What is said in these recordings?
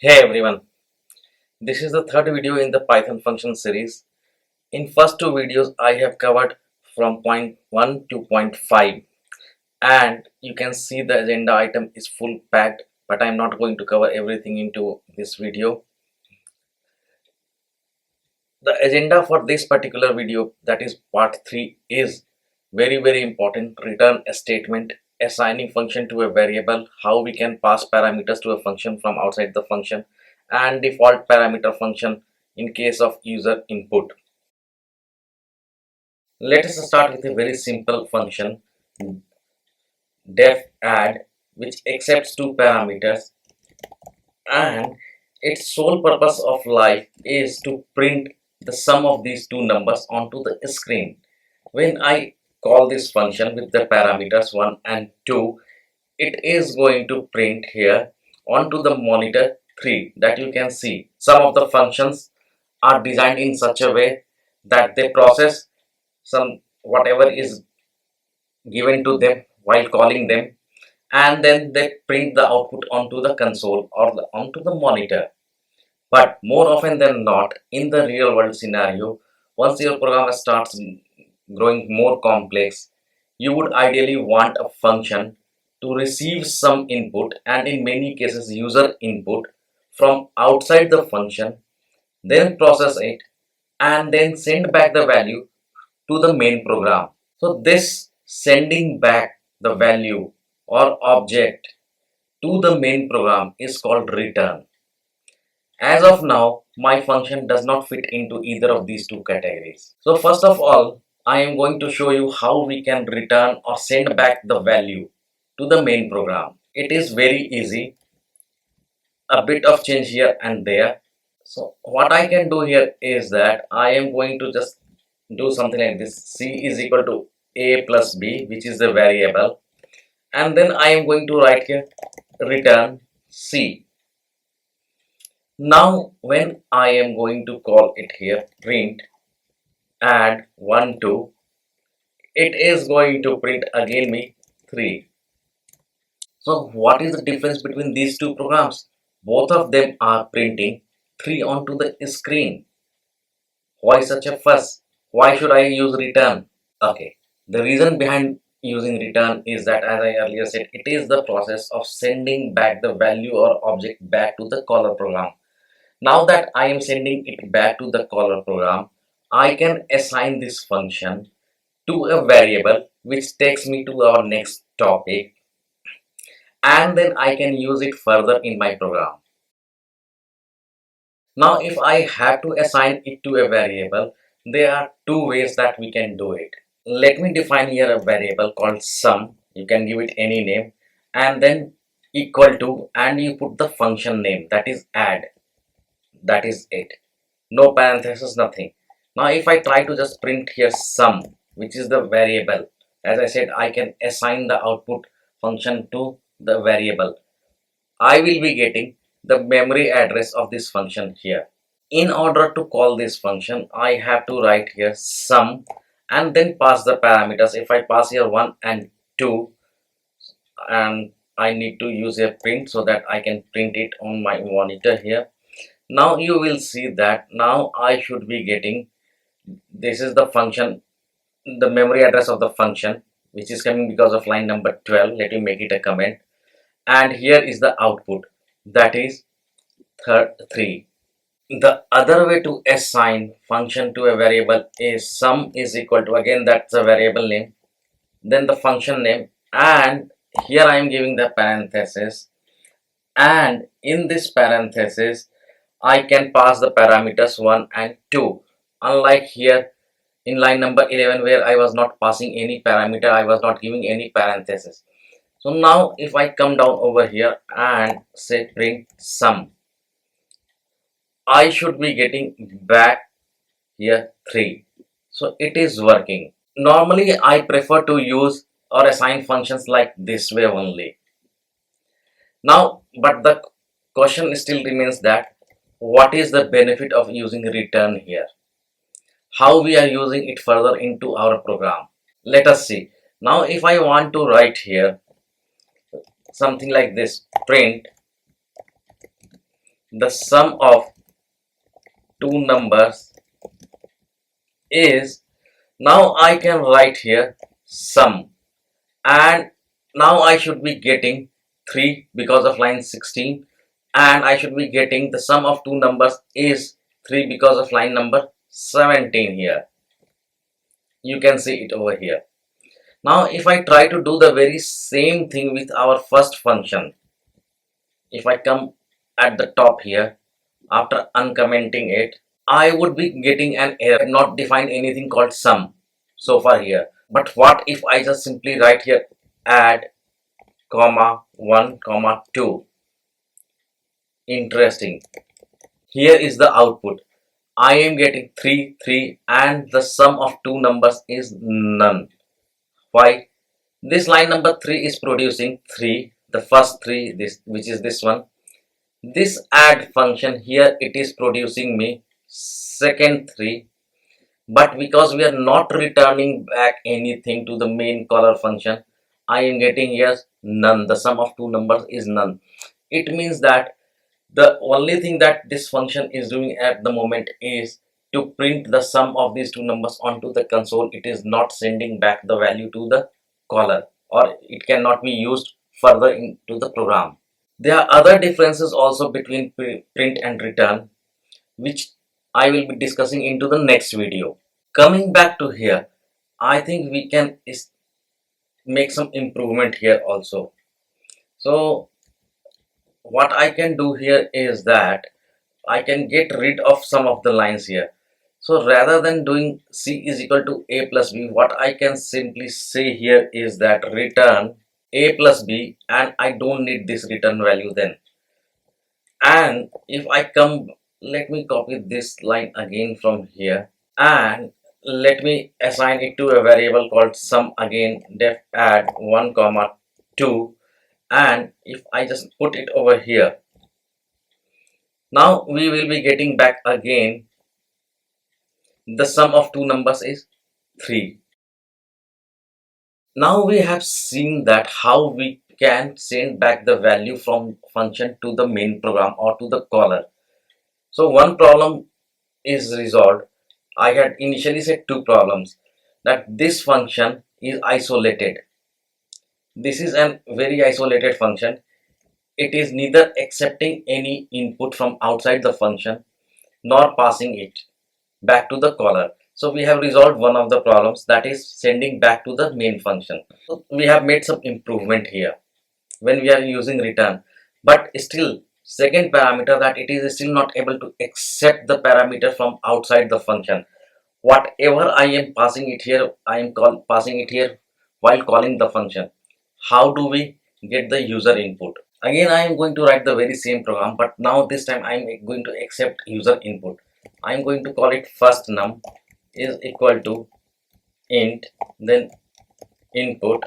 Hey everyone, this is the third video in the Python function series. In first two videos I have covered from point 1 to point 5 and you can see the agenda item is full packed, but I'm not going to cover everything into this video. The agenda for this particular video, that is part 3, is very important. Return a statement, assigning function to a variable, how we can pass parameters to a function from outside the function, and default parameter function in case of user input. Let us start with a very simple function, def add, which accepts two parameters, and its sole purpose of life is to print the sum of these two numbers onto the screen. When I call this function with the parameters 1 and 2, it is going to print here onto the monitor 3 that you can see. Some of the functions are designed in such a way that they process some whatever is given to them while calling them, and then they print the output onto the console or onto the monitor. But more often than not, in the real world scenario, once your program starts growing more complex, you would ideally want a function to receive some input, and in many cases user input, from outside the function, then process it and then send back the value to the main program. So this sending back the value or object to the main program is called return. As of now, my function does not fit into either of these two categories. So first of all, I am going to show you how we can return or send back the value to the main program. It is very easy, a bit of change here and there. So what I can do here is that I am going to just do something like this. C is equal to a plus b, which is the variable, and then I am going to write here return C. Now when I am going to call it here print add 1 2, it is going to print again me 3. So what is the difference between these two programs? Both of them are printing 3 onto the screen. Why such a fuss? Why should I use return? Okay, the reason behind using return is that, as I earlier said, it is the process of sending back the value or object back to the caller program. Now that I am sending it back to the caller program, I can assign this function to a variable, which takes me to our next topic, and then I can use it further in my program. Now if I have to assign it to a variable, there are two ways that we can do it. Let me define here a variable called sum. You can give it any name, and then equal to, and you put the function name, that is add. That is it. No parenthesis, nothing. Now if I try to just print here sum, which is the variable, as I said, I can assign the output function to the variable. I will be getting the memory address of this function here. In order to call this function, I have to write here sum and then pass the parameters. If I pass here 1 and 2, and I need to use a print so that I can print it on my monitor here. Now you will see that now I should be getting, this is the function, the memory address of the function, which is coming because of line number 12. Let me make it a comment, and here is the output, that is 3. The other way to assign function to a variable is sum is equal to, again that's a variable name, then the function name, and here I am giving the parenthesis, and in this parenthesis I can pass the parameters 1 and 2, unlike here in line number 11 where I was not passing any parameter, I was not giving any parenthesis. So now if I come down over here and say print sum, I should be getting back here 3. So it is working. Normally I prefer to use or assign functions like this way only. Now, but the question still remains that what is the benefit of using return here? How we are using it further into our program? Let us see. Now if I want to write here something like this, print the sum of two numbers is, now I can write here sum, and now I should be getting 3 because of line 16, and I should be getting the sum of two numbers is 3 because of line number 17 here. You can see it over here. Now if I try to do the very same thing with our first function, if I come at the top here after uncommenting it, I would be getting an error, not define anything called sum so far here. But what if I just simply write here add comma 1 comma 2? Interesting. Here is the output. I am getting 3 3 and the sum of two numbers is none. Why? This line number 3 is producing 3, the first 3, this, which is this one. This add function here, it is producing me second 3, but because we are not returning back anything to the main caller function, I am getting here none. The sum of two numbers is none. It means that the only thing that this function is doing at the moment is to print the sum of these two numbers onto the console. It is not sending back the value to the caller, or it cannot be used further into the program. There are other differences also between print and return, which I will be discussing into the next video. Coming back to here, I think we can make some improvement here also. So what I can do here is that I can get rid of some of the lines here. So rather than doing C is equal to A plus B, what I can simply say here is that return A plus B, and I don't need this return value then. And if I come, let me copy this line again from here, and let me assign it to a variable called sum again, def add 1 comma 2, and if I just put it over here, now we will be getting back again the sum of two numbers is 3. Now we have seen that how we can send back the value from function to the main program or to the caller. So one problem is resolved. I had initially said two problems, that this function is isolated. This is a very isolated function. It is neither accepting any input from outside the function nor passing it back to the caller. So we have resolved one of the problems, that is sending back to the main function. So we have made some improvement here when we are using return, but still second parameter, that it is still not able to accept the parameter from outside the function. Whatever I am passing it here, I am passing it here while calling the function. How do we get the user input? Again I am going to write the very same program, but now this time I am going to accept user input. I am going to call it first num is equal to int, then input,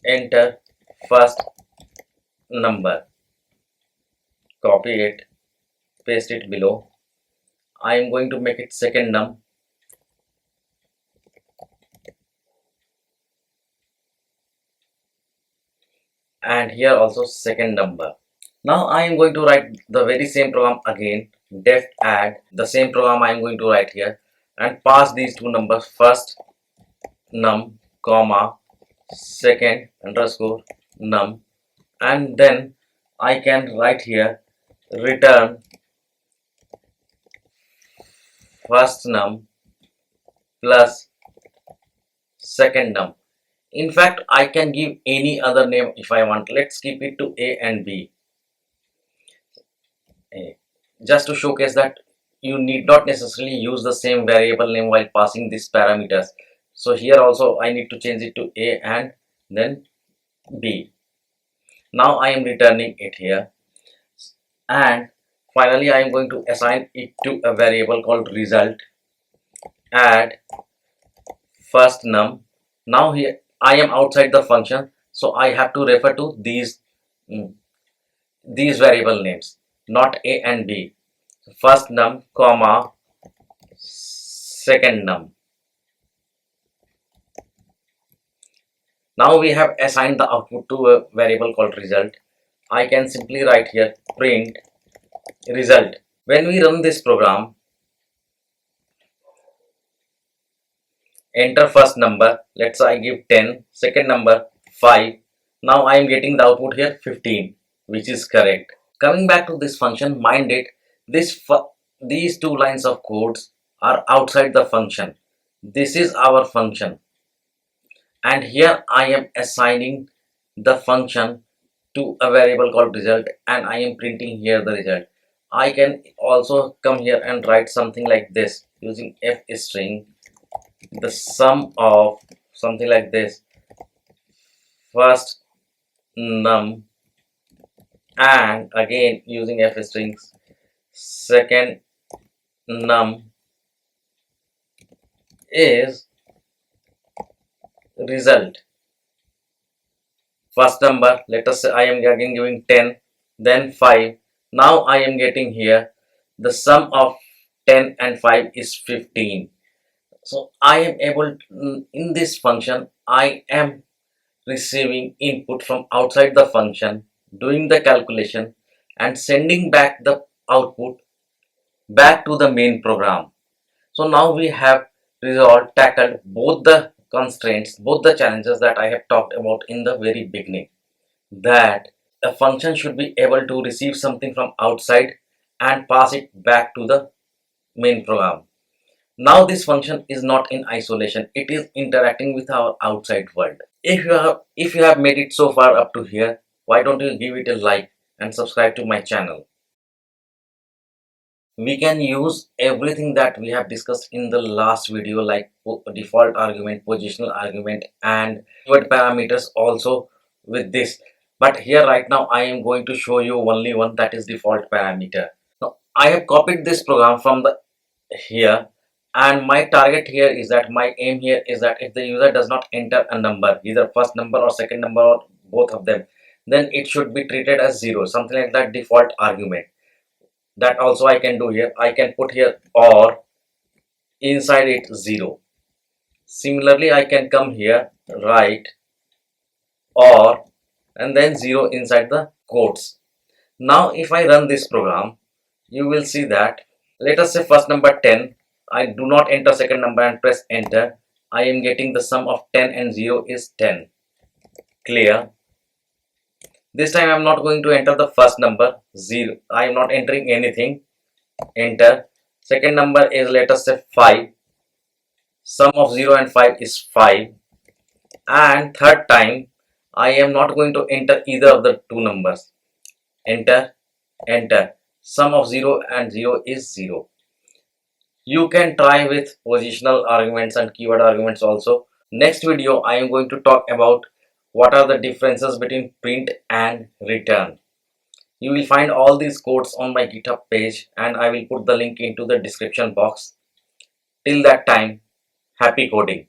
enter first number, copy it, paste it below. I am going to make it second num, and here also second number. Now I am going to write the very same program again, def add, the same program I am going to write here, and pass these two numbers, first num comma second underscore num, and then I can write here return first num plus second num. In fact, I can give any other name if I want. Let's keep it to A and B, just to showcase that you need not necessarily use the same variable name while passing these parameters. So here also I need to change it to A and then B. Now I am returning it here, and finally I am going to assign it to a variable called result, add first num. Now here I am outside the function, so I have to refer to mm, these variable names, not A and B. First num comma second num. Now we have assigned the output to a variable called result. I can simply write here print result. When we run this program, enter first number, let's say I give 10, second number 5. Now I am getting the output here 15, which is correct. Coming back to this function, mind it, these two lines of codes are outside the function. This is our function, and here I am assigning the function to a variable called result, and I am printing here the result. I can also come here and write something like this using f string, the sum of something like this, first num, and again using f strings, second num is result. First number, let us say I am again giving 10, then 5. Now I am getting here the sum of 10 and 5 is 15. So I am able to, in this function I am receiving input from outside the function, doing the calculation and sending back the output back to the main program. So now we have tackled both the constraints, both the challenges that I have talked about in the very beginning, that a function should be able to receive something from outside and pass it back to the main program. Now this function is not in isolation, it is interacting with our outside world. If you have made it so far up to here, why don't you give it a like and subscribe to my channel. We can use everything that we have discussed in the last video, like default argument, positional argument, and keyword parameters also with this. But here right now I am going to show you only one, that is default parameter. Now I have copied this program from the here, and my target here is that my aim here is that if the user does not enter a number, either first number or second number or both of them, then it should be treated as 0, something like that default argument. That also I can do here. I can put here or inside it 0. Similarly, I can come here, write or, and then 0 inside the quotes. Now if I run this program, you will see that, let us say first number 10, I do not enter second number and press enter. I am getting the sum of 10 and 0 is 10. Clear? This time I am not going to enter the first number 0. I am not entering anything. Enter. Second number is, let us say 5. Sum of 0 and 5 is 5. And third time I am not going to enter either of the two numbers. Enter. Enter. Sum of 0 and 0 is 0. You can try with positional arguments and keyword arguments also. Next video I am going to talk about what are the differences between print and return. You will find all these codes on my GitHub page, and I will put the link into the description box. Till that time, happy coding.